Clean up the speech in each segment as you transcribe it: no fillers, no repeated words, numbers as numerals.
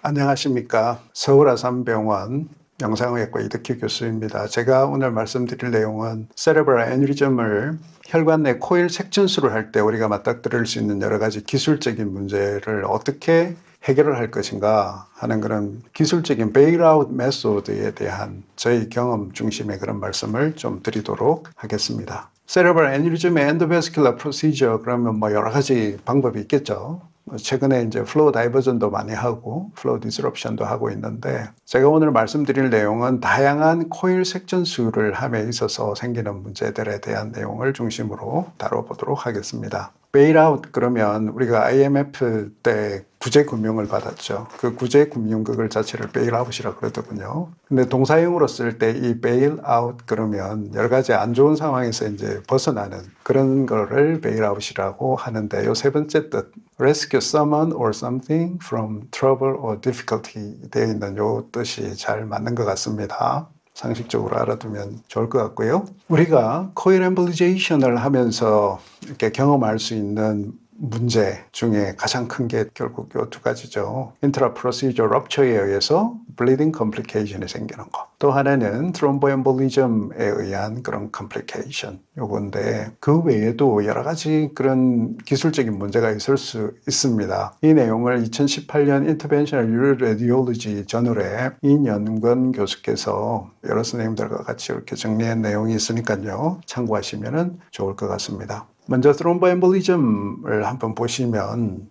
안녕하십니까. 서울아산병원 영상의학과 이덕희 교수입니다. 제가 오늘 말씀드릴 내용은 세레브럴 애뉴리즘을 혈관 내 코일 색전수를 할 때 우리가 맞닥뜨릴 수 있는 여러 가지 기술적인 문제를 어떻게 해결을 할 것인가 하는 그런 기술적인 베일아웃 메소드에 대한 저희 경험 중심의 그런 말씀을 좀 드리도록 하겠습니다. 세레브럴 애뉴리즘의 엔도베스큘러 프로시저 그러면 여러 가지 방법이 있겠죠. 최근에 이제 플로우 다이버전도 많이 하고 플로우 디스럽션도 하고 있는데, 제가 오늘 말씀드릴 내용은 다양한 코일 색전수를 함에 있어서 생기는 문제들에 대한 내용을 중심으로 다뤄보도록 하겠습니다. 베일아웃 그러면 우리가 IMF 때 구제금융을 받았죠. 그 구제금융 자체를 베일아웃이라고 그러더군요. 근데 동사형으로 쓸 때 이 베일아웃 그러면 여러 가지 안 좋은 상황에서 이제 벗어나는 그런 거를 베일아웃이라고 하는데, 요 세 번째 뜻 rescue someone or something from trouble or difficulty 되어 있는 요 뜻이 잘 맞는 것 같습니다. 상식적으로 알아두면 좋을 것 같고요. 우리가 코일 엠볼리제이션을 하면서 이렇게 경험할 수 있는 문제 중에 가장 큰 게 결국 이 두 가지죠. 인트라 프로시저 럽처에 의해서 블리딩 컴플리케이션이 생기는 거. 또 하나는 트롬보엠볼리즘에 의한 그런 컴플리케이션 요건데, 그 외에도 여러 가지 그런 기술적인 문제가 있을 수 있습니다. 이 내용을 2018년 Interventional Urology 저널에 이연권 교수께서 여러 선생님들과 같이 이렇게 정리한 내용이 있으니까요. 참고하시면 좋을 것 같습니다. 먼저 트롬보엠볼리즘을 한번 보시면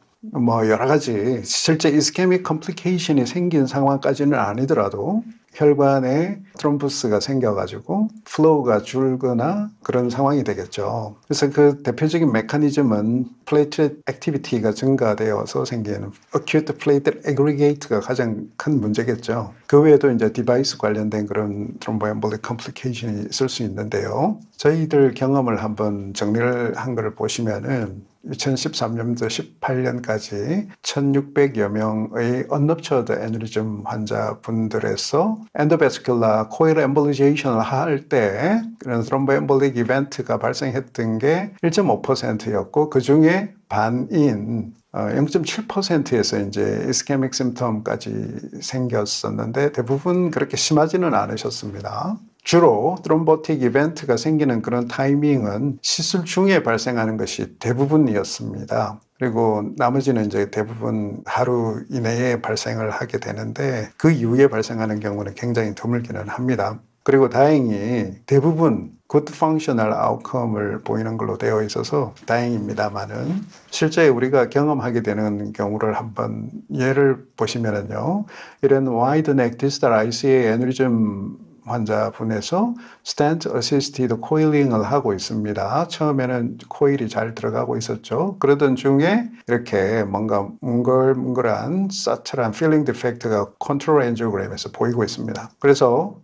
여러 가지 실제 이스케믹 컴플리케이션이 생긴 상황까지는 아니더라도 혈관에 트롬보스가 생겨가지고 플로우가 줄거나 그런 상황이 되겠죠. 그래서 그 대표적인 메커니즘은 플레이트렛 액티비티가 증가되어서 생기는 acute platelet aggregate가 가장 큰 문제겠죠. 그 외에도 이제 디바이스 관련된 그런 트롬보엠볼릭 컴플리케이션이 있을 수 있는데요. 저희들 경험을 한번 정리를 한 걸 보시면은 2013년부터 18년까지 1600여 명의 언럽처드 애뉴리즘 환자분들에서 엔도베스큘라 코일 엠볼리제이션을 할 때 그런 트롬보엠볼릭 이벤트가 발생했던 게 1.5%였고, 그 중에 반인 0.7%에서 이제 이스케믹 심텀까지 생겼었는데, 대부분 그렇게 심하지는 않으셨습니다. 주로 트롬보틱 이벤트가 생기는 그런 타이밍은 시술 중에 발생하는 것이 대부분이었습니다. 그리고 나머지는 이제 대부분 하루 이내에 발생을 하게 되는데, 그 이후에 발생하는 경우는 굉장히 드물기는 합니다. 그리고 다행히 대부분 굿 펑셔널 아웃컴을 보이는 걸로 되어 있어서 다행입니다만은, 실제 우리가 경험하게 되는 경우를 한번 예를 보시면은요, 이런 와이드 넥 디스탈 ICA 애뉴리즘 환자분에서 스탠트 어시스티드 코일링을 하고 있습니다. 처음에는 코일이 잘 들어가고 있었죠. 그러던 중에 이렇게 뭔가 뭉글뭉글한 사처럼 필링 디펙트가 컨트롤 엔지오그램에서 보이고 있습니다. 그래서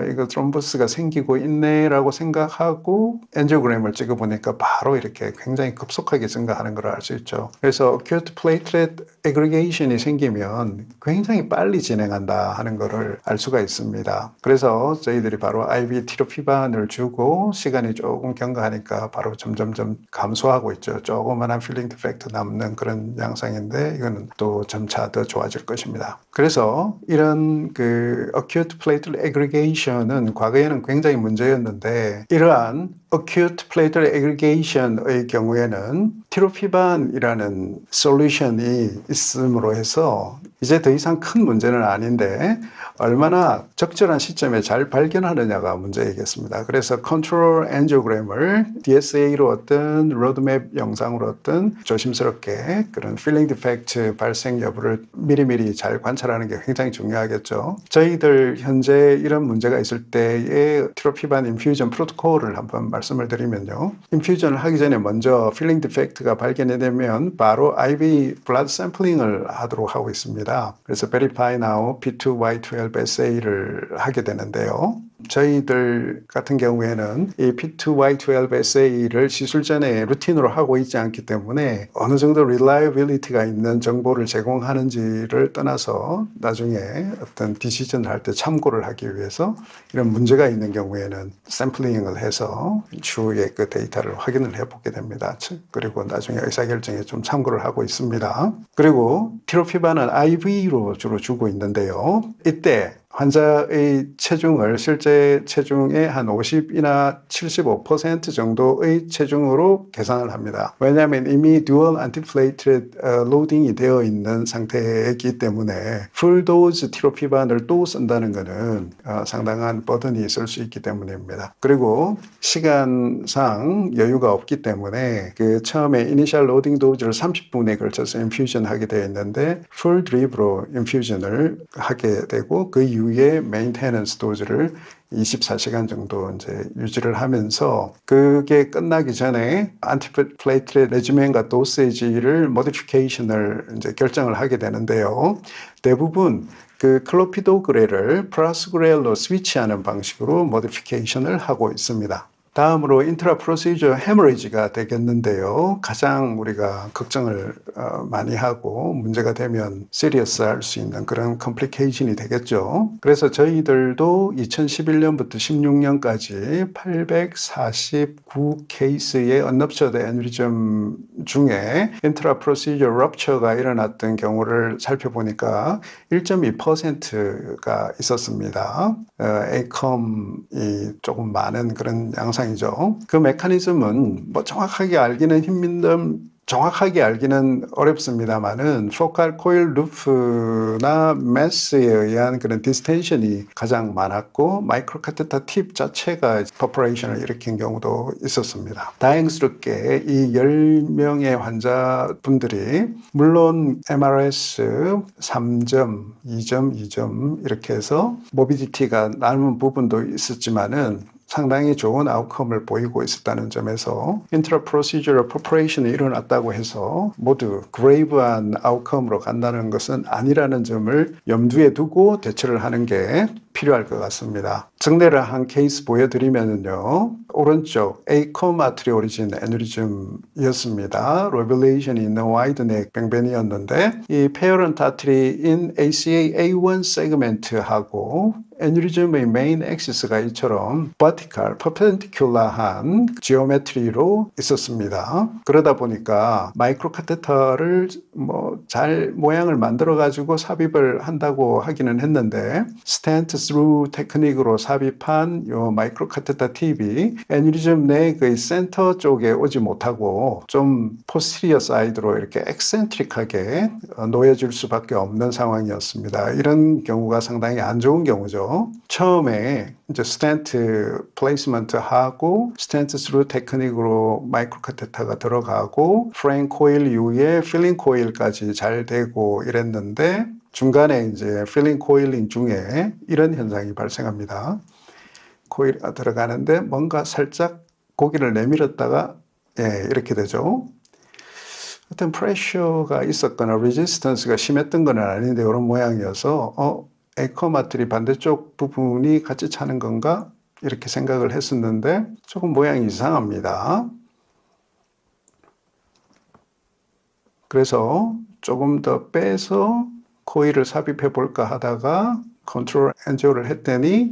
이거 트롬보스가 생기고 있네라고 생각하고 엔지오그램을 찍어보니까 바로 이렇게 굉장히 급속하게 증가하는 걸 알 수 있죠. 그래서 acute platelet aggregation이 생기면 굉장히 빨리 진행한다 하는 것을 알 수가 있습니다. 그래서 저희들이 바로 IV 티로피반을 주고 시간이 조금 경과하니까 바로 점점점 감소하고 있죠. 조그만한 필링 디펙트 남는 그런 양상인데, 이거는 또 점차 더 좋아질 것입니다. 그래서 이런 그 acute platelet aggregation은 과거에는 굉장히 문제였는데, 이러한 acute platelet aggregation의 경우에는 티로피반이라는 솔루션이 있음으로 해서 이제 더 이상 큰 문제는 아닌데, 얼마나 적절한 시점에 잘 발견하느냐가 문제이겠습니다. 그래서 컨트롤 엔지오그램을 DSA로 어떤 로드맵 영상으로 어떤 조심스럽게 그런 필링 디펙트 발생 여부를 미리미리 잘 관찰하는 게 굉장히 중요하겠죠. 저희들 현재 이런 문제가 있을 때의 티로피반 인퓨전 프로토콜을 한번 말씀을 드리면요. 인퓨전을 하기 전에 먼저 필링 디펙트가 발견이 되면 바로 IV 블러드 샘플링을 하도록 하고 있습니다. 그래서 Verify Now P2Y12 SA를 하게 되는데요. 저희들 같은 경우에는 이 P2Y12SA를 시술 전에 루틴으로 하고 있지 않기 때문에 어느 정도 reliability가 있는 정보를 제공하는지를 떠나서 나중에 어떤 디시전을 할 때 참고를 하기 위해서 이런 문제가 있는 경우에는 샘플링을 해서 추후에 그 데이터를 확인을 해보게 됩니다. 그리고 나중에 의사결정에 좀 참고를 하고 있습니다. 그리고 티로피반은 IV로 주로 주고 있는데요. 이때 환자의 체중을 실제 체중의 한 50이나 75% 정도의 체중으로 계산을 합니다. 왜냐하면 이미 듀얼 안티플레이트렛 로딩이 되어 있는 상태이기 때문에 풀 도즈 티로피반을 또 쓴다는 것은 상당한 버든이 있을 수 있기 때문입니다. 그리고 시간상 여유가 없기 때문에 그 처음에 이니셜 로딩 도즈를 30분에 걸쳐서 인퓨전 하게 되어 있는데 풀 드립으로 인퓨전을 하게 되고 그 이후에 메인테넌스 도즈를 24시간 정도 이제 유지를 하면서 그게 끝나기 전에 안티플레이트렛 레지멘과 도세지를 모디피케이션을 이제 결정을 하게 되는데요. 대부분 그 클로피도그렐을 프라스그렐로 스위치하는 방식으로 모디피케이션을 하고 있습니다. 다음으로 인트라 프로시저 헤머리지가 되겠는데요. 가장 우리가 걱정을 많이 하고 문제가 되면 시리어스 할 수 있는 그런 컴플리케이션이 되겠죠. 그래서 저희들도 2011년부터 16년까지 849 케이스의 언럽처드 애뉴리즘 중에 인트라 프로시저 럽처가 일어났던 경우를 살펴보니까 1.2%가 있었습니다. 에이컴이 조금 많은 그런 양상 이죠. 그 메커니즘은 뭐 정확하게 알기는 어렵습니다만은 포칼 코일 루프나 매스에 의한 그런 디스텐션이 가장 많았고 마이크로 카테터 팁 자체가 퍼포레이션을 일으킨 경우도 있었습니다. 다행스럽게 이 10명의 환자분들이 물론 MRS 3점, 2점, 2점 이렇게 해서 모비디티가 남은 부분도 있었지만은 상당히 좋은 아웃컴을 보이고 있었다는 점에서 인트라프로시저럴 퍼포레이션이 일어났다고 해서 모두 그레이브한 아웃컴으로 간다는 것은 아니라는 점을 염두에 두고 대처를 하는 게 필요할 것 같습니다. 증례를 한 케이스 보여드리면요. 오른쪽 에이컴 아트리 오리진 애뉴리즘이었습니다. 로빌레이션이 있는 와이드넥 뱅벤이었는데 이 페어런트 아트리인 ACA A1 세그멘트하고 애뉴리즘의 메인 엑시스가 이처럼 버티컬, 퍼펜디큘러한 지오메트리로 있었습니다. 그러다 보니까 마이크로 카테터를 잘 모양을 만들어 가지고 삽입을 한다고 하기는 했는데 스탠트 스루 테크닉으로 삽입한 요 마이크로 카테터 팁이 애뉴리즘 내 그 센터 쪽에 오지 못하고 좀 포스티리어 사이드로 이렇게 엑센트릭하게 놓여질 수밖에 없는 상황이었습니다. 이런 경우가 상당히 안 좋은 경우죠. 처음에 이제 스탠트 플레이스먼트 하고 스탠트 스루 테크닉으로 마이크로 카테터가 들어가고 프레임 코일 이후에 필링 코일까지 잘 되고 이랬는데 중간에 이제 필링 코일링 중에 이런 현상이 발생합니다. 코일이 들어가는데 뭔가 살짝 고기를 내밀었다가 이렇게 되죠. 어떤 프레셔가 있었거나 레지스턴스가 심했던 건 아닌데 이런 모양이어서 에이컴아트리 반대쪽 부분이 같이 차는 건가? 이렇게 생각을 했었는데 조금 모양이 이상합니다. 그래서 조금 더 빼서 코일을 삽입해 볼까 하다가 컨트롤 엔조를 했더니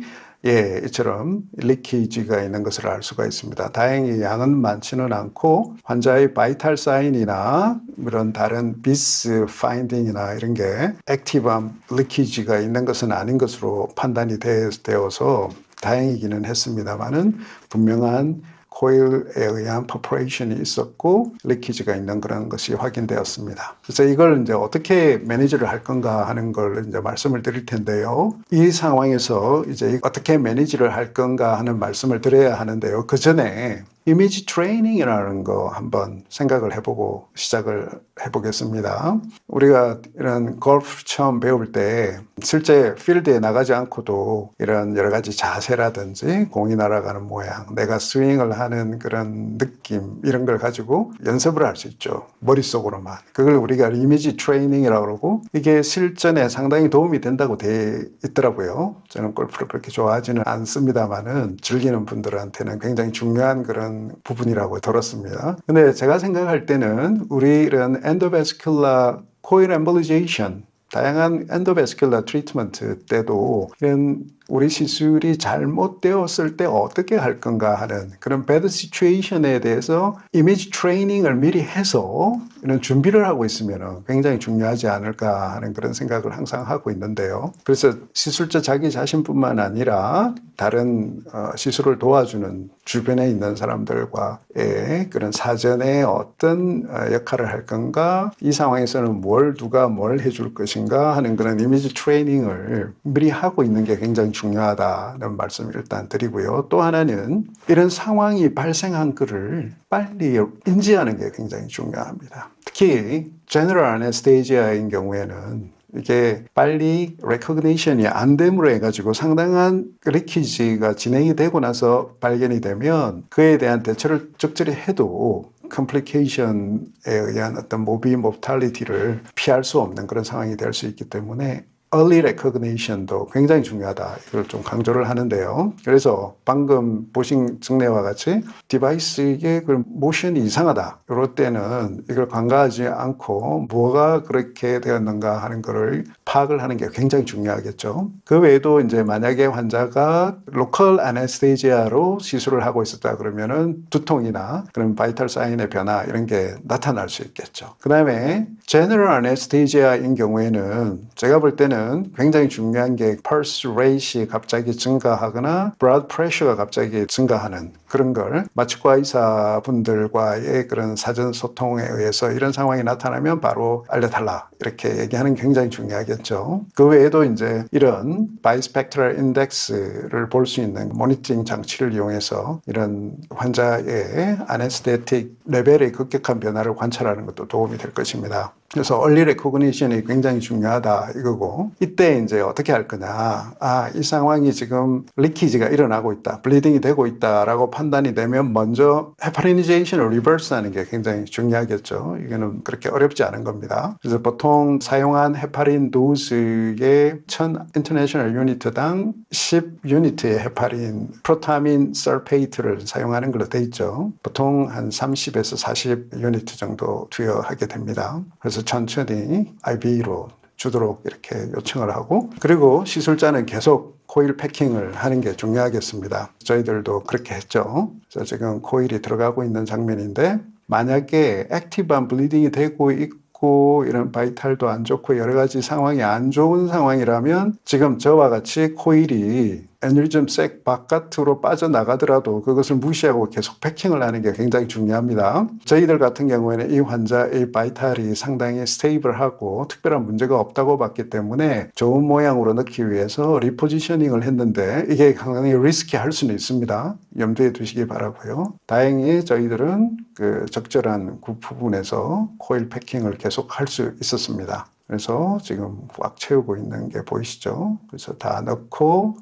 이처럼 리키지가 있는 것을 알 수가 있습니다. 다행히 양은 많지는 않고 환자의 바이탈 사인이나 이런 다른 비스 파인딩이나 이런 게 액티브한 리키지가 있는 것은 아닌 것으로 판단이 되어서 다행이기는 했습니다만은 분명한 코일에 의한 퍼포레이션이 있었고 리키지가 있는 그런 것이 확인되었습니다. 그래서 이걸 이제 어떻게 매니지를 할 건가 하는 걸 이제 말씀을 드릴 텐데요. 이 상황에서 이제 어떻게 매니지를 할 건가 하는 말씀을 드려야 하는데요. 그 전에 이미지 트레이닝이라는 거 한번 생각을 해보고 시작을 해보겠습니다. 우리가 이런 골프 처음 배울 때 실제 필드에 나가지 않고도 이런 여러 가지 자세라든지 공이 날아가는 모양, 내가 스윙을 하는 그런 느낌 이런 걸 가지고 연습을 할 수 있죠. 머릿속으로만. 그걸 우리가 이미지 트레이닝이라고 그러고 이게 실전에 상당히 도움이 된다고 돼 있더라고요. 저는 골프를 그렇게 좋아하지는 않습니다만은 즐기는 분들한테는 굉장히 중요한 그런 부분이라고 들었습니다. 근데 제가 생각할 때는 우리 이런 엔도베스큘라 코일 엠볼리제이션 다양한 엔도베스큘라 트리트먼트 때도 이런 우리 시술이 잘못되었을 때 어떻게 할 건가 하는 그런 배드 시츄에이션에 대해서 이미지 트레이닝을 미리 해서 이런 준비를 하고 있으면 굉장히 중요하지 않을까 하는 그런 생각을 항상 하고 있는데요. 그래서 시술자 자기 자신뿐만 아니라 다른 시술을 도와주는 주변에 있는 사람들과의 그런 사전에 어떤 역할을 할 건가, 이 상황에서는 누가 뭘 해줄 것인가 하는 그런 이미지 트레이닝을 미리 하고 있는 게 굉장히 중요하다는 말씀을 일단 드리고요. 또 하나는 이런 상황이 발생한 것을 빨리 인지하는 게 굉장히 중요합니다. 특히 제너럴 아네스테이지아인 경우에는 이게 빨리 레코그니션이 안 됨으로 해가지고 상당한 리키지가 진행이 되고 나서 발견이 되면 그에 대한 대처를 적절히 해도 컴플리케이션에 의한 어떤 모비모탈리티를 피할 수 없는 그런 상황이 될 수 있기 때문에 early recognition도 굉장히 중요하다. 이걸 좀 강조를 하는데요. 그래서 방금 보신 증례와 같이 디바이스의 그 모션이 이상하다. 이럴 때는 이걸 간과하지 않고 뭐가 그렇게 되었는가 하는 것을 파악을 하는 게 굉장히 중요하겠죠. 그 외에도 이제 만약에 환자가 로컬 아네스테이지아로 시술을 하고 있었다 그러면은 두통이나 그런 바이탈 사인의 변화 이런 게 나타날 수 있겠죠. 그 다음에 제너럴 아네스테이지아인 경우에는 제가 볼 때는 굉장히 중요한 게 펄스 레이트가 갑자기 증가하거나 블러드 프레셔가 갑자기 증가하는 그런 걸 마취과 의사분들과의 그런 사전 소통에 의해서 이런 상황이 나타나면 바로 알려달라 이렇게 얘기하는 게 굉장히 중요하겠죠. 그 외에도 이제 이런 바이스펙트럴 인덱스를 볼 수 있는 모니터링 장치를 이용해서 이런 환자의 아네스테틱 레벨의 급격한 변화를 관찰하는 것도 도움이 될 것입니다. 그래서 얼리 레코그니션이 굉장히 중요하다 이거고, 이때 이제 어떻게 할 거냐. 이 상황이 지금 리키지가 일어나고 있다, 블리딩이 되고 있다라고 판단이 되면 먼저 헤파리니제이션을 리버스하는 게 굉장히 중요하겠죠. 이거는 그렇게 어렵지 않은 겁니다. 그래서 보통 사용한 헤파린 도수의 1000 인터내셔널 유니트당 10 유니트의 헤파린 프로타민 설페이트를 사용하는 걸로 돼 있죠. 보통 한 30에서 40 유니트 정도 투여하게 됩니다. 그래서 천천히 IV로 주도록 이렇게 요청을 하고, 그리고 시술자는 계속 코일 패킹을 하는 게 중요하겠습니다. 저희들도 그렇게 했죠. 그래서 지금 코일이 들어가고 있는 장면인데, 만약에 액티브한 블리딩이 되고 있고 이런 바이탈도 안 좋고 여러 가지 상황이 안 좋은 상황이라면 지금 저와 같이 코일이 애뉴리즘 색 바깥으로 빠져나가더라도 그것을 무시하고 계속 패킹을 하는 게 굉장히 중요합니다. 저희들 같은 경우에는 이 환자의 바이탈이 상당히 스테이블하고 특별한 문제가 없다고 봤기 때문에 좋은 모양으로 넣기 위해서 리포지셔닝을 했는데 이게 상당히 리스키할 수는 있습니다. 염두에 두시기 바라고요. 다행히 저희들은 그 적절한 그 부분에서 코일 패킹을 계속 할 수 있었습니다. 그래서 지금 꽉 채우고 있는 게 보이시죠? 그래서 다 넣고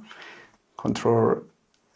컨트롤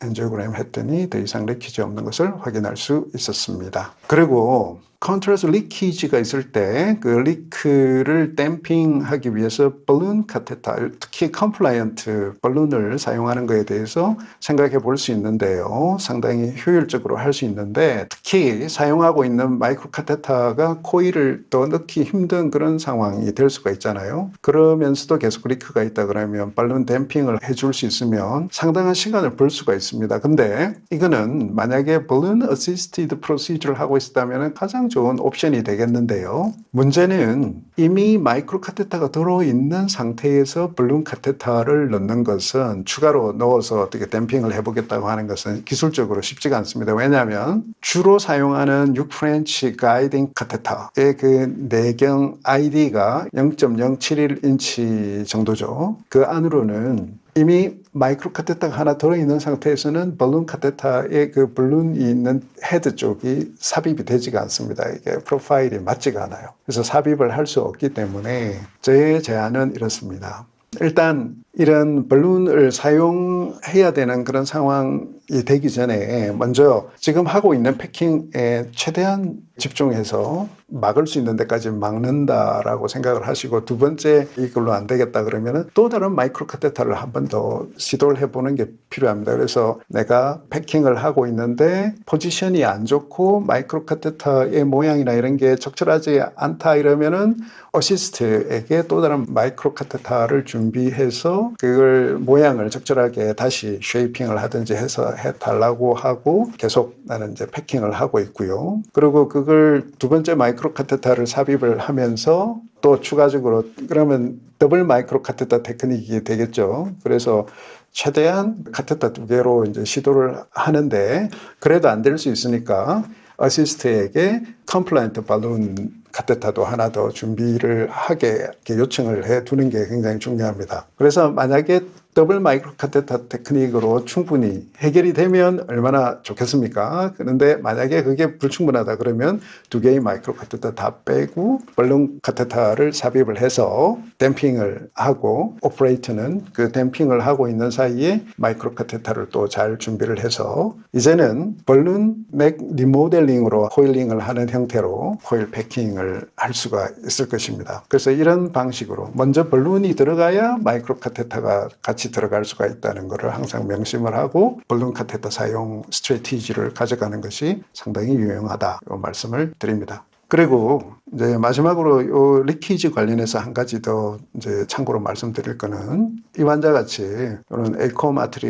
엔지오그램 했더니 더 이상 리키지 없는 것을 확인할 수 있었습니다. 그리고 컨트롤스 리키지가 있을 때 그 리크를 댐핑하기 위해서 발룬 카테터, 특히 컴플라이언트 발룬을 사용하는 것에 대해서 생각해 볼 수 있는데요. 상당히 효율적으로 할 수 있는데, 특히 사용하고 있는 마이크로 카테터가 코일을 더 넣기 힘든 그런 상황이 될 수가 있잖아요. 그러면서도 계속 리크가 있다 그러면 발룬 댐핑을 해줄 수 있으면 상당한 시간을 벌 수가 있습니다. 근데 이거는 만약에 발룬 어시스티드 프로시저를 하고 있다면 가장 좋은 옵션이 되겠는데요. 문제는 이미 마이크로 카테터가 들어있는 상태에서 발룬 카테터를 넣는 것은, 추가로 넣어서 어떻게 댐핑을 해보겠다고 하는 것은 기술적으로 쉽지가 않습니다. 왜냐하면 주로 사용하는 6프렌치 가이딩 카테터의 그 내경 ID가 0.071인치 정도죠. 그 안으로는 이미 마이크로 카테터가 하나 들어있는 상태에서는 발룬 카테터의 그 발룬이 있는 헤드 쪽이 삽입이 되지가 않습니다. 이게 프로파일이 맞지가 않아요. 그래서 삽입을 할 수 없기 때문에 제 제안은 이렇습니다. 일단 이런 발룬을 사용해야 되는 그런 상황이 되기 전에 먼저 지금 하고 있는 패킹에 최대한 집중해서 막을 수 있는 데까지 막는다라고 생각을 하시고, 두 번째 이걸로 안 되겠다 그러면은 또 다른 마이크로 카테터를 한 번 더 시도를 해보는 게 필요합니다. 그래서 내가 패킹을 하고 있는데 포지션이 안 좋고 마이크로 카테터의 모양이나 이런 게 적절하지 않다 이러면은 어시스트에게 또 다른 마이크로 카테터를 준비해서 그걸 모양을 적절하게 다시 쉐이핑을 하든지 해서 해달라고 하고 계속 나는 이제 패킹을 하고 있고요. 그리고 그걸 두 번째 마이크로 카테터를 삽입을 하면서 또 추가적으로 그러면 더블 마이크로 카테터 테크닉이 되겠죠. 그래서 최대한 카테터 두 개로 이제 시도를 하는데 그래도 안 될 수 있으니까 어시스트에게 컴플라이언트 발룬 카테터도 하나 더 준비를 하게 요청을 해 두는 게 굉장히 중요합니다. 그래서 만약에 더블 마이크로 카테터 테크닉으로 충분히 해결이 되면 얼마나 좋겠습니까? 그런데 만약에 그게 불충분하다 그러면 두 개의 마이크로 카테터 다 빼고 발룬 카테터를 삽입을 해서 댐핑을 하고, 오퍼레이터는 그 댐핑을 하고 있는 사이에 마이크로 카테터를 또 잘 준비를 해서 이제는 발룬 맥 리모델링으로 코일링을 하는 형태로 코일 패킹을 할 수가 있을 것입니다. 그래서 이런 방식으로 먼저 발룬이 들어가야 마이크로 카테터가 같이 들어갈 수가 있다는 것을 항상 명심을 하고 발룬 카테터 사용 스트래티지를 가져가는 것이 상당히 유용하다, 이 말씀을 드립니다. 그리고 이제 마지막으로 이 리키지 관련해서 한 가지 더 이제 참고로 말씀드릴 거는, 이 환자 같이 이런 에이콤 아트리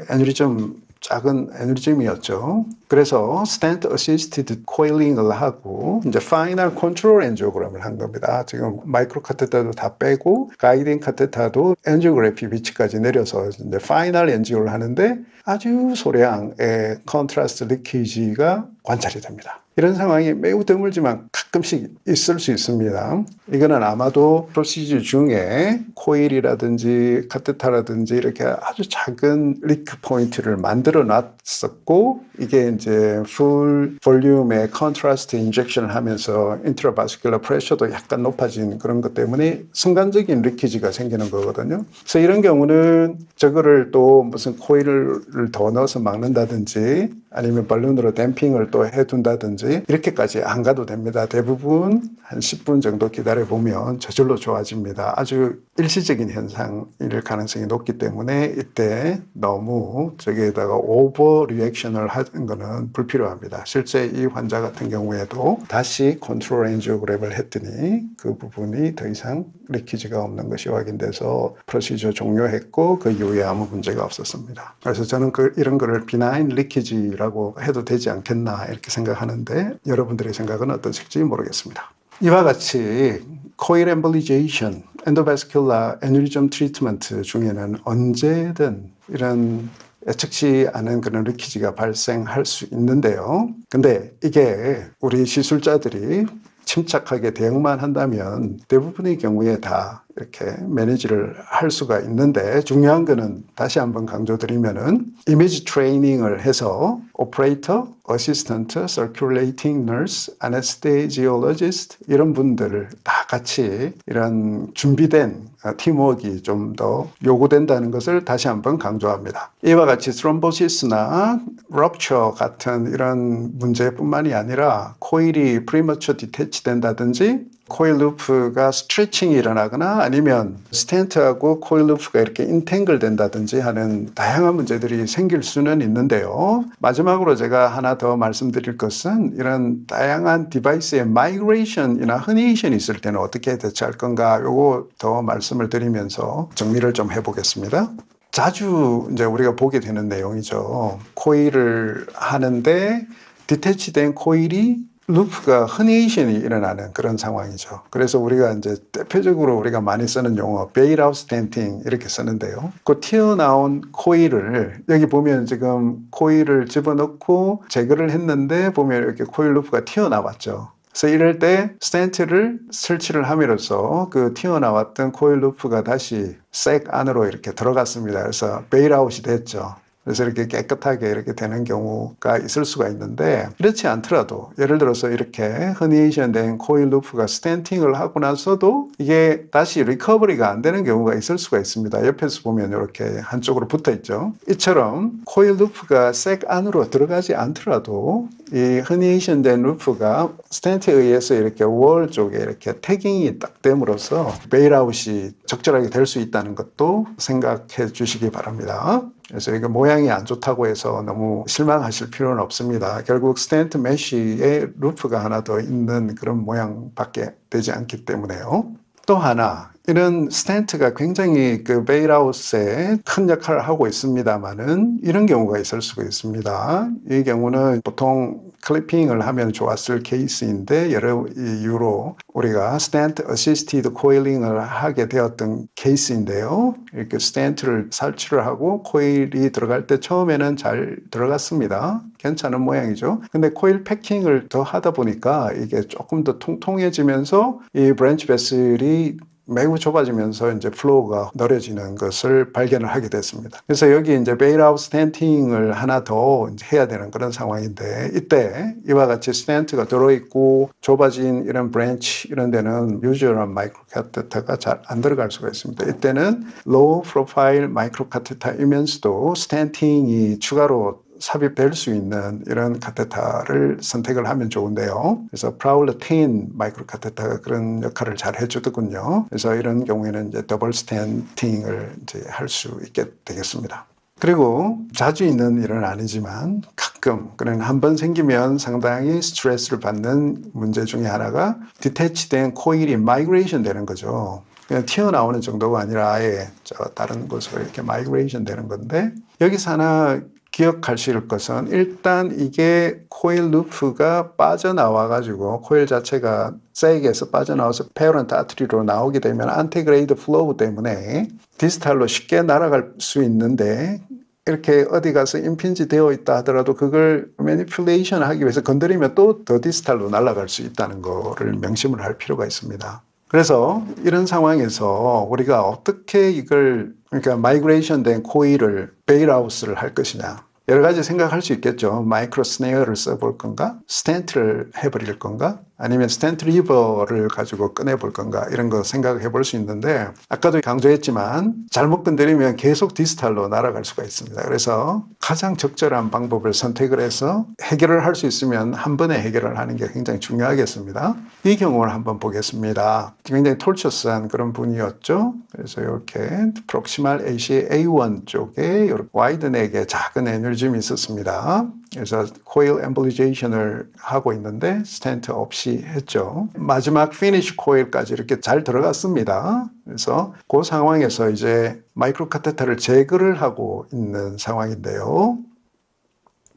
애뉴리즘, 작은 애뉴리즘이었죠. 그래서 스텐트 어시스티드 코일링을 하고 이제 파이널 컨트롤 엔지오그램을 한 겁니다. 지금 마이크로 카테터도 다 빼고 가이딩 카테터도 엔지오그래피 위치까지 내려서 이제 파이널 엔지오를 하는데 아주 소량의 컨트라스트 리키지가 관찰이 됩니다. 이런 상황이 매우 드물지만 가끔씩 있을 수 있습니다. 이거는 아마도 프로시저 중에 코일이라든지 카테터라든지 이렇게 아주 작은 리크 포인트를 만들어 놨었고, 이게 이제 풀 볼륨의 컨트라스트 인젝션을 하면서 인트라바스큘러 프레셔도 약간 높아진 그런 것 때문에 순간적인 리키지가 생기는 거거든요. 그래서 이런 경우는 저거를 또 무슨 코일을 더 넣어서 막는다든지 아니면 발룬으로 댐핑을 또 해둔다든지 이렇게까지 안 가도 됩니다. 대부분 한 10분 정도 기다려보면 저절로 좋아집니다. 아주 일시적인 현상일 가능성이 높기 때문에 이때 너무 저기에다가 오버 리액션을 하는 거는 불필요합니다. 실제 이 환자 같은 경우에도 다시 컨트롤 엔지오그램을 했더니 그 부분이 더 이상 리키지가 없는 것이 확인돼서 프로시저 종료했고 그 이후에 아무 문제가 없었습니다. 그래서 저는 이런 거를 비나인 리키지라고 해도 되지 않겠나 이렇게 생각하는데, 여러분들의 생각은 어떠실지 모르겠습니다. 이와 같이 코일 엠볼리제이션, 엔도바스큘러 애뉴리즘 트리트먼트 중에는 언제든 이런 예측치 않은 그런 리키지가 발생할 수 있는데요. 근데 이게 우리 시술자들이 침착하게 대응만 한다면 대부분의 경우에 다 이렇게 매니지를 할 수가 있는데, 중요한 거는 다시 한번 강조드리면은 이미지 트레이닝을 해서 오퍼레이터, 어시스턴트, 서큘레이팅 너스, 아네스테지올로지스트 이런 분들을 다 같이 이런 준비된 팀워크가 좀 더 요구된다는 것을 다시 한번 강조합니다. 이와 같이 스럼보시스나 럽처 같은 이런 문제뿐만이 아니라 코일이 프리머처 디태치 된다든지 코일 루프가 스트레칭이 일어나거나 아니면 스텐트하고 코일 루프가 이렇게 인탱글 된다든지 하는 다양한 문제들이 생길 수는 있는데요. 마지막으로 제가 하나 더 말씀드릴 것은 이런 다양한 디바이스의 마이그레이션이나 허니에이션이 있을 때는 어떻게 대처할 건가, 요거 더 말씀을 드리면서 정리를 좀 해보겠습니다. 자주 이제 우리가 보게 되는 내용이죠. 코일을 하는데 디태치된 코일이 루프가 허니에이션이 일어나는 그런 상황이죠. 그래서 우리가 이제 대표적으로 우리가 많이 쓰는 용어 베일아웃 스탠팅 이렇게 쓰는데요. 그 튀어나온 코일을 여기 보면 지금 코일을 집어넣고 제거를 했는데 보면 이렇게 코일 루프가 튀어나왔죠. 그래서 이럴 때 스텐트를 설치를 함으로써 그 튀어나왔던 코일 루프가 다시 색 안으로 이렇게 들어갔습니다. 그래서 베일아웃이 됐죠. 그래서 이렇게 깨끗하게 이렇게 되는 경우가 있을 수가 있는데, 그렇지 않더라도 예를 들어서 이렇게 허니에이션 된 코일 루프가 스텐팅을 하고 나서도 이게 다시 리커버리가 안 되는 경우가 있을 수가 있습니다. 옆에서 보면 이렇게 한쪽으로 붙어 있죠. 이처럼 코일 루프가 색 안으로 들어가지 않더라도 이 허니에이션 된 루프가 스텐트에 의해서 이렇게 월 쪽에 이렇게 태깅이 딱 됨으로써 베일아웃이 적절하게 될 수 있다는 것도 생각해 주시기 바랍니다. 그래서 이거 모양이 안 좋다고 해서 너무 실망하실 필요는 없습니다. 결국 스텐트 메쉬에 루프가 하나 더 있는 그런 모양밖에 되지 않기 때문에요. 또 하나, 이런 스텐트가 굉장히 그 베일아웃에 큰 역할을 하고 있습니다만은 이런 경우가 있을 수가 있습니다. 이 경우는 보통 클리핑을 하면 좋았을 케이스인데 여러 이유로 우리가 스텐트 어시스티드 코일링을 하게 되었던 케이스인데요. 이렇게 스텐트를 설치를 하고 코일이 들어갈 때 처음에는 잘 들어갔습니다. 괜찮은 모양이죠. 근데 코일 패킹을 더 하다 보니까 이게 조금 더 통통해지면서 이 브랜치 베슬이 매우 좁아지면서 이제 플로우가 넓어지는 것을 발견을 하게 됐습니다. 그래서 여기 이제 베일아웃 스텐팅을 하나 더 이제 해야 되는 그런 상황인데, 이때 이와 같이 스텐트가 들어있고 좁아진 이런 브랜치 이런 데는 유저런 마이크로 카테터가 잘 안 들어갈 수가 있습니다. 이때는 로우 프로파일 마이크로 카테터이면서도 스텐팅이 추가로 삽입될 수 있는 이런 카테터를 선택을 하면 좋은데요. 그래서 프라울러 10 마이크로 카테터가 그런 역할을 잘 해주더군요. 그래서 이런 경우에는 이제 더블 스텐팅을 이제 할 수 있게 되겠습니다. 그리고 자주 있는 일은 아니지만 가끔 그런 한 번 생기면 상당히 스트레스를 받는 문제 중에 하나가 디태치된 코일이 마이그레이션 되는 거죠. 그냥 튀어나오는 정도가 아니라 아예 다른 곳으로 이렇게 마이그레이션 되는 건데, 여기서 하나 기억하실 것은 일단 이게 코일 루프가 빠져나와 가지고 코일 자체가 섹에서 빠져나와서 페어런트 아트리로 나오게 되면 안티그레이드 플로우 때문에 디스탈로 쉽게 날아갈 수 있는데, 이렇게 어디 가서 임핀지 되어 있다 하더라도 그걸 매니플레이션 하기 위해서 건드리면 또 더 디스탈로 날아갈 수 있다는 거를 명심을 할 필요가 있습니다. 그래서 이런 상황에서 우리가 어떻게 이걸, 그러니까 마이그레이션 된 코일을 베일아웃을 할 것이냐, 여러 가지 생각할 수 있겠죠. 마이크로 스네어를 써볼 건가? 스텐트를 해버릴 건가? 아니면 스텐트 리버를 가지고 꺼내볼 건가? 이런 거 생각해 볼 수 있는데, 아까도 강조했지만 잘못 건드리면 계속 디스탈로 날아갈 수가 있습니다. 그래서 가장 적절한 방법을 선택을 해서 해결을 할 수 있으면 한 번에 해결을 하는 게 굉장히 중요하겠습니다. 이 경우를 한번 보겠습니다. 굉장히 톨처스한 그런 분이었죠. 그래서 이렇게 프록시말 AC A1 쪽에 와이드넥의 작은 에너짐이 있었습니다. 그래서 코일 엠볼리제이션을 하고 있는데 스텐트 없이 했죠. 마지막 피니쉬 코일까지 이렇게 잘 들어갔습니다. 그래서 그 상황에서 이제 마이크로 카테터를 제거를 하고 있는 상황인데요.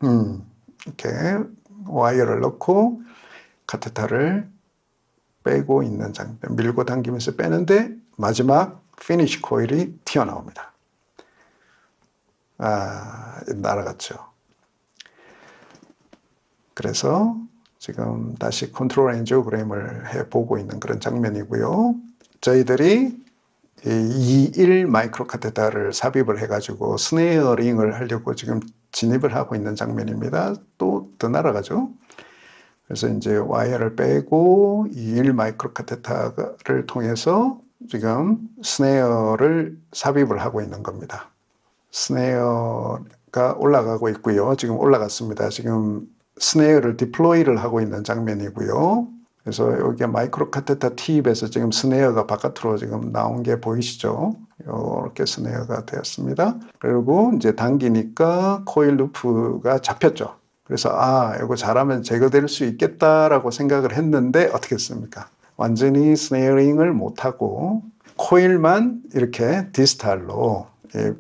이렇게 와이어를 넣고 카테터를 빼고 있는 장면, 밀고 당기면서 빼는데 마지막 피니쉬 코일이 튀어나옵니다. 날아갔죠. 그래서 지금 다시 컨트롤 엔지오그램을 해보고 있는 그런 장면이고요. 저희들이 21 마이크로 카테터를 삽입을 해가지고 스네어링을 하려고 지금 진입을 하고 있는 장면입니다. 또 더 날아가죠. 그래서 이제 와이어를 빼고 21 마이크로 카테터를 통해서 지금 스네어를 삽입을 하고 있는 겁니다. 스네어가 올라가고 있고요. 지금 올라갔습니다. 지금 스네어를 디플로이를 하고 있는 장면이고요. 그래서 여기 마이크로 카테터 팁에서 지금 스네어가 바깥으로 지금 나온 게 보이시죠? 이렇게 스네어가 되었습니다. 그리고 이제 당기니까 코일 루프가 잡혔죠. 그래서 이거 잘하면 제거될 수 있겠다라고 생각을 했는데 어떻게 했습니까? 완전히 스네어링을 못하고 코일만 이렇게 디스탈로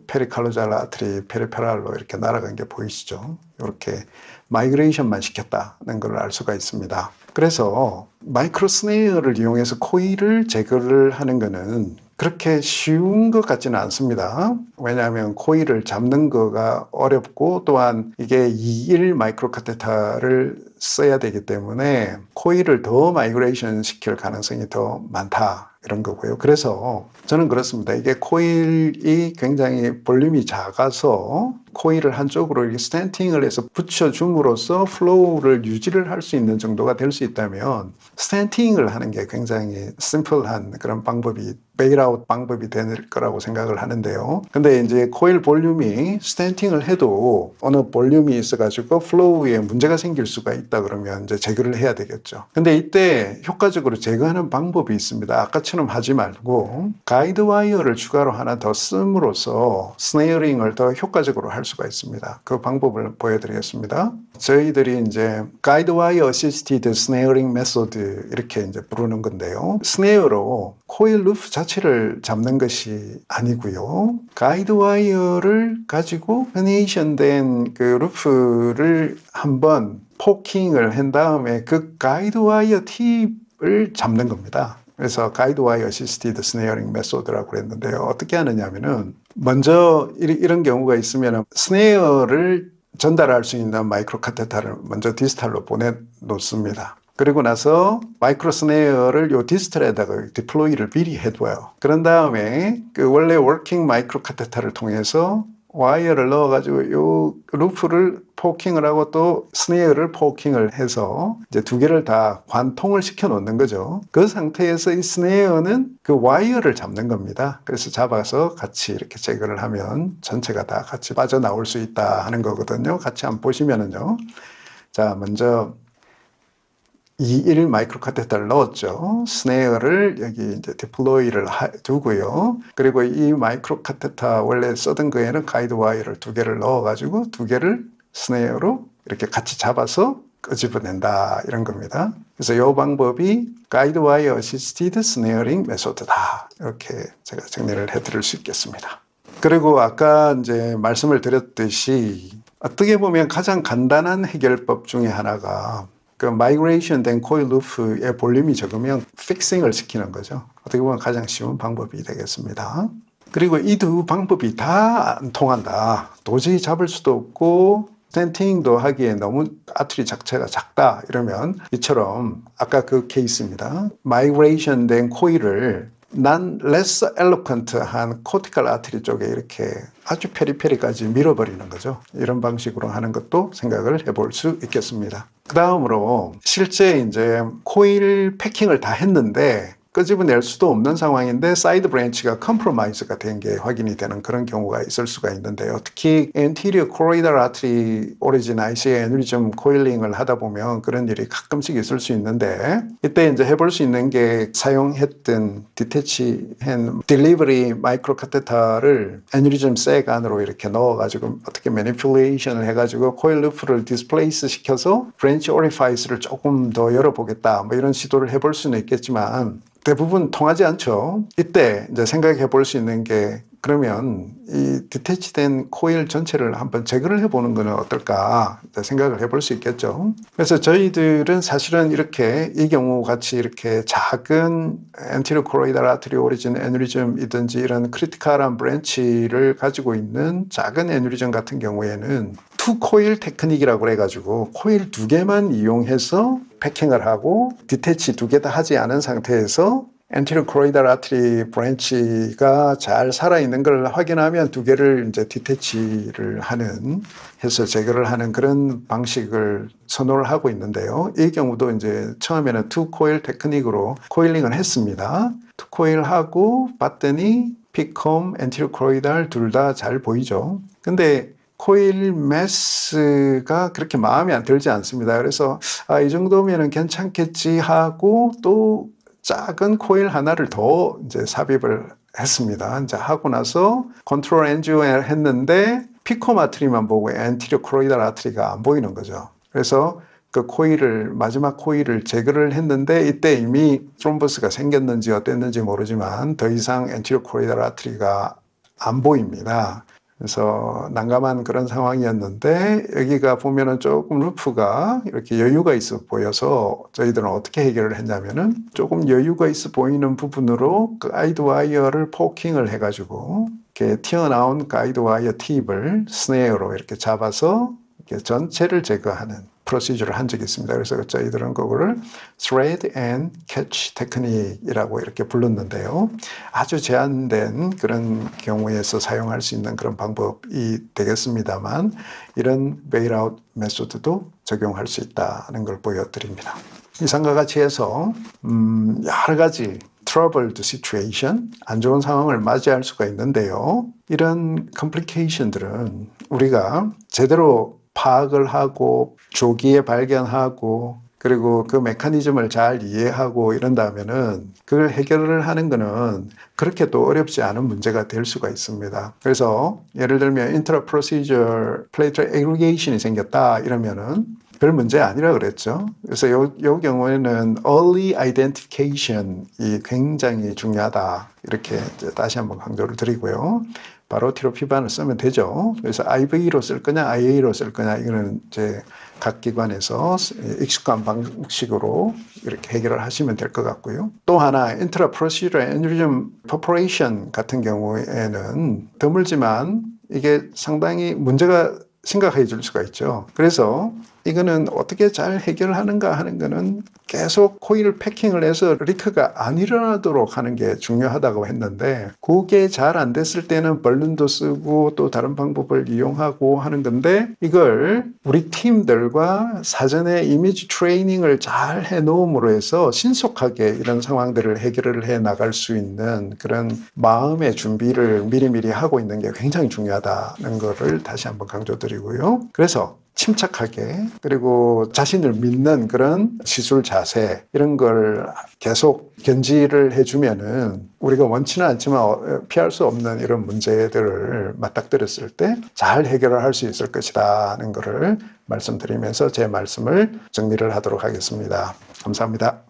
페리칼로잘 아트리 페리페랄로 이렇게 날아간 게 보이시죠? 이렇게 마이그레이션만 시켰다는 걸 알 수가 있습니다. 그래서 마이크로 스네어를 이용해서 코일을 제거를 하는 것은 그렇게 쉬운 것 같지는 않습니다. 왜냐하면 코일을 잡는 거가 어렵고, 또한 이게 21 마이크로 카테터를 써야 되기 때문에 코일을 더 마이그레이션 시킬 가능성이 더 많다. 이런 거고요. 그래서 저는 그렇습니다. 이게 코일이 굉장히 볼륨이 작아서 코일을 한쪽으로 이렇게 스탠팅을 해서 붙여줌으로써 플로우를 유지를 할 수 있는 정도가 될 수 있다면 스탠팅을 하는 게 굉장히 심플한 그런 방법이 베일아웃 방법이 될 거라고 생각을 하는데요. 근데 이제 코일 볼륨이 스탠팅을 해도 어느 볼륨이 있어가지고 플로우에 문제가 생길 수가 있다 그러면 이제 제거를 해야 되겠죠. 근데 이때 효과적으로 제거하는 방법이 있습니다. 아까처럼 하지 말고 가이드 와이어를 추가로 하나 더 씀으로써 스네어링을 더 효과적으로 할 수가 있습니다. 그 방법을 보여드리겠습니다. 저희들이 이제 가이드 와이어 어시스티드 스네어링 메소드 이렇게 이제 부르는 건데요. 스네어로 코일 루프 자체를 잡는 것이 아니고요. 가이드 와이어를 가지고 페네이션 된 그 루프를 한번 포킹을 한 다음에 그 가이드 와이어 팁을 잡는 겁니다. 그래서 가이드 와이어 어시스티드 스네어링 메소드라고 그랬는데요. 어떻게 하느냐면은 먼저 이런 경우가 있으면 스네어를 전달할 수 있는 마이크로 카테타를 먼저 디스탈로 보내놓습니다. 그리고 나서 마이크로 스네어를 요 디스탈에다가 디플로이를 미리 해둬요. 그런 다음에 그 원래 워킹 마이크로 카테타를 통해서 와이어를 넣어가지고 요 루프를 포킹을 하고 또 스네어를 포킹을 해서 이제 두 개를 다 관통을 시켜 놓는 거죠. 그 상태에서 이 스네어는 그 와이어를 잡는 겁니다. 그래서 잡아서 같이 이렇게 제거를 하면 전체가 다 같이 빠져나올 수 있다 하는 거거든요. 같이 한번 보시면은요. 자, 먼저 21 마이크로 카테터를 넣었죠. 스네어를 여기 이제 디플로이를 두고요. 그리고 이 마이크로 카테터 원래 쓰던 거에는 가이드 와이어를 두 개를 넣어가지고 두 개를 스네어로 이렇게 같이 잡아서 끄집어낸다 이런 겁니다. 그래서 이 방법이 가이드 와이어 어시스티드 스네어링 메소드다. 이렇게 제가 정리를 해드릴 수 있겠습니다. 그리고 아까 이제 말씀을 드렸듯이 어떻게 보면 가장 간단한 해결법 중에 하나가 그 마이그레이션 된 코일 루프의 볼륨이 적으면 픽싱을 시키는 거죠. 어떻게 보면 가장 쉬운 방법이 되겠습니다. 그리고 이 두 방법이 다 안 통한다. 도저히 잡을 수도 없고 스탠팅도 하기에 너무 아트리 자체가 작다 이러면 이처럼 아까 그 케이스입니다. 마이그레이션 된 코일을 난 less eloquent한 코티칼 아트리 쪽에 이렇게 아주 페리페리까지 밀어버리는 거죠. 이런 방식으로 하는 것도 생각을 해볼 수 있겠습니다. 그 다음으로 실제 이제 코일 패킹을 다 했는데 끄집어낼 수도 없는 상황인데 사이드 브랜치가 컴프로마이즈가 된 게 확인이 되는 그런 경우가 있을 수가 있는데요. 특히 anterior choroidal artery origin IC의 애누리즘 코일링을 하다 보면 그런 일이 가끔씩 있을 수 있는데 이때 이제 해볼 수 있는 게 사용했던 디태치한 딜리버리 마이크로 카테터를 애누리즘 색 안으로 이렇게 넣어가지고 어떻게 매니플레이션을 해가지고 코일 루프를 디스플레이스 시켜서 브랜치 오리파이스를 조금 더 열어보겠다 뭐 이런 시도를 해볼 수는 있겠지만 대부분 통하지 않죠. 이때 이제 생각해 볼 수 있는 게 그러면 이 디태치된 코일 전체를 한번 제거를 해보는 것은 어떨까 생각을 해볼 수 있겠죠. 그래서 저희들은 사실은 이렇게 이 경우 같이 이렇게 작은 anterior choroidal artery origin aneurysm이든지 이런 크리티컬한 브랜치를 가지고 있는 작은 애뉴리즘 같은 경우에는 투 코일 테크닉이라고 해가지고 코일 두 개만 이용해서 패킹을 하고 디태치 두 개 다 하지 않은 상태에서 anterior choroidal artery 브랜치가 잘 살아있는 걸 확인하면 두 개를 이제 디태치를 하는 해서 제거를 하는 그런 방식을 선호를 하고 있는데요. 이 경우도 이제 처음에는 투 코일 테크닉으로 코일링을 했습니다. 투 코일 하고 봤더니 피콤, anterior choroidal 둘 다 잘 보이죠. 근데 코일 매스가 그렇게 마음에 안 들지 않습니다. 그래서 이 정도면은 괜찮겠지 하고 또 작은 코일 하나를 더 이제 삽입을 했습니다. 이제 하고 나서 컨트롤 엔지오를 했는데 피콤 아트리만 보고 엔티리어 코로이달 아트리가 안 보이는 거죠. 그래서 그 코일을 마지막 코일을 제거를 했는데 이때 이미 트롬보스가 생겼는지 어땠는지 모르지만 더 이상 엔티리어 코로이달 아트리가 안 보입니다. 그래서 난감한 그런 상황이었는데 여기가 보면은 조금 루프가 이렇게 여유가 있어 보여서 저희들은 어떻게 해결을 했냐면은 조금 여유가 있어 보이는 부분으로 그 가이드 와이어를 포킹을 해가지고 이렇게 튀어나온 가이드 와이어 팁을 스네어로 이렇게 잡아서 이렇게 전체를 제거하는 프로시저를 한 적이 있습니다. 그래서 저희들은 그거를 thread and catch 테크닉이라고 이렇게 불렀는데요. 아주 제한된 그런 경우에서 사용할 수 있는 그런 방법이 되겠습니다만 이런 베일아웃 메소드도 적용할 수 있다는 걸 보여드립니다. 이상과 같이 해서 여러 가지 troubled situation, 안 좋은 상황을 맞이할 수가 있는데요. 이런 complication들은 우리가 제대로 파악을 하고 조기에 발견하고 그리고 그 메커니즘을 잘 이해하고 이런다면은 그걸 해결을 하는 거는 그렇게 또 어렵지 않은 문제가 될 수가 있습니다. 그래서 예를 들면 intra-procedure platelet aggregation이 생겼다 이러면은 별 문제 아니라 그랬죠. 그래서 요 경우에는 early identification이 굉장히 중요하다. 이렇게 다시 한번 강조를 드리고요. 바로 티로피반을 쓰면 되죠. 그래서 IV로 쓸 거냐, IA로 쓸 거냐, 이거는 이제 각 기관에서 익숙한 방식으로 이렇게 해결을 하시면 될 것 같고요. 또 하나, intra-procedural aneurysm perforation 같은 경우에는 드물지만 이게 상당히 문제가 심각해질 수가 있죠. 그래서 이거는 어떻게 잘 해결하는가 하는 거는 계속 코일 패킹을 해서 리크가 안 일어나도록 하는 게 중요하다고 했는데 그게 잘 안 됐을 때는 벌룬도 쓰고 또 다른 방법을 이용하고 하는 건데 이걸 우리 팀들과 사전에 이미지 트레이닝을 잘 해놓음으로 해서 신속하게 이런 상황들을 해결을 해 나갈 수 있는 그런 마음의 준비를 미리미리 하고 있는 게 굉장히 중요하다는 거를 다시 한번 강조드리고요. 그래서 침착하게 그리고 자신을 믿는 그런 시술 자세 이런 걸 계속 견지를 해주면은 우리가 원치는 않지만 피할 수 없는 이런 문제들을 맞닥뜨렸을 때 잘 해결을 할 수 있을 것이라는 것을 말씀드리면서 제 말씀을 정리를 하도록 하겠습니다. 감사합니다.